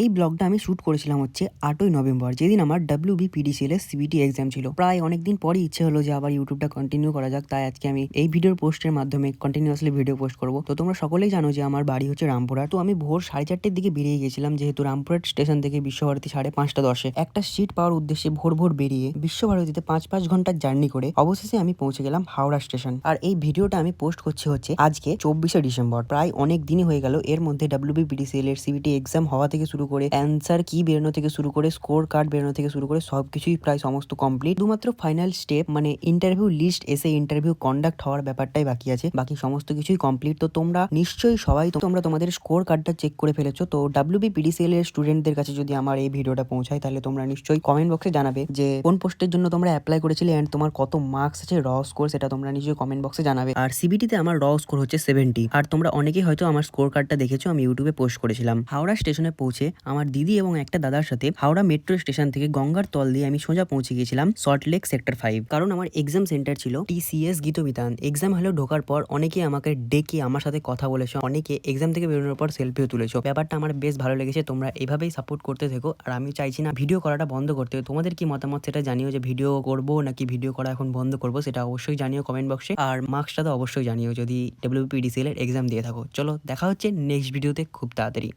এই ব্লগটা আমি শুট করেছিলাম হচ্ছে 8ই নভেম্বর, যেদিন আমার WBPDCL এর সিবিটি এক্সাম ছিল। প্রায় অনেকদিন পরই ইচ্ছে হলো যে আবার ইউটিউবটা কন্টিনিউ করা যাক, তাই আজকে আমি এই ভিডিওর পোস্টের মাধ্যমে কন্টিনিউয়াসলি ভিডিও পোস্ট করবো। তো তোমরা সকলেই জানো যে আমার বাড়ি হচ্ছে রামপুরহাট। তো আমি ভোর 4:30টার দিকে বেরিয়ে গেছিলাম, যেহেতু রামপুরহাট স্টেশন থেকে বিশ্বভারতী 5:30 একটা সিট পাওয়ার উদ্দেশ্যে ভোর ভোর বেরিয়ে বিশ্বভারতীতে 5 ঘন্টার জার্নি করে অবশেষে আমি পৌঁছে গেলাম হাওড়া স্টেশন। আর এই ভিডিওটা আমি পোস্ট করছি হচ্ছে আজকে 24শে ডিসেম্বর। প্রায় অনেক দিনই হয়ে গেল। এর মধ্যে WBPDCL এর সিবিটি এক্সাম হওয়া থেকে শুরু করে অ্যান্সার কি বেরোনো থেকে শুরু করে স্কোর কার্ড বেরোনো থেকে শুরু করে সবকিছুই প্রায় সমস্ত কমপ্লিট। শুধুমাত্র ফাইনাল স্টেপ মানে ইন্টারভিউ লিস্ট এসে ইন্টারভিউ কন্ডাক্ট হওয়ার ব্যাপারটাই বাকি আছে, বাকি সমস্ত কিছুই কমপ্লিট। তো তোমরা নিশ্চয়ই সবাই তোমরা তোমাদের স্কোর কার্ডটা চেক করে ফেলেছো। তো WBPDCL এর স্টুডেন্টদের কাছে যদি আমার এই ভিডিওটা পৌঁছায়, তাহলে তোমরা নিশ্চয়ই কমেন্ট বক্সে জানাবে যে কোন পোস্টের জন্য তোমরা অ্যাপ্লাই করেছিলে এন্ড তোমার কত মার্কস আছে র স্কোর, সেটা তোমরা নিশ্চয়ই কমেন্ট বক্সে জানাবে। আর সিবিটিতে আমার র স্কোর হচ্ছে 70। আর তোমরা অনেকেই হয়তো আমার স্কোর কার্ডটা দেখেছো, আমি ইউটিউবে পোস্ট করেছিলাম। হাওড়া স্টেশনে পৌঁছে আমার দিদি এবং একটা দাদার সাথে হাওড়া মেট্রো স্টেশন থেকে গঙ্গার তল দিয়ে আমি সোজা পৌঁছে গিয়েছিলাম সল্টলেক সেক্টর 5, কারণ আমার এক্সাম সেন্টার ছিল TCS গীতবিতান। এক্সাম হলে ঢোকার পর অনেকে আমাকে ডেকে আমার সাথে কথা বলেছো, অনেকে এক্সাম থেকে বেরোনোর পর সেলফিও তুলেছো। ব্যাপারটা আমার বেশ ভালো লেগেছে। তোমরা এভাবেই সাপোর্ট করতে থেকো। আর আমি চাইছি না ভিডিও করাটা বন্ধ করতে। তোমাদের কি মতামত সেটা জানিও, যে ভিডিও করবো নাকি ভিডিও করা এখন বন্ধ করবো, সেটা অবশ্যই জানিও কমেন্ট বক্সে। আর মার্কসটা তো অবশ্যই জানিও যদি WBPDCL এর এক্সাম দিয়ে থাকো। চলো দেখা হচ্ছে নেক্সট ভিডিওতে খুব তাড়াতাড়ি।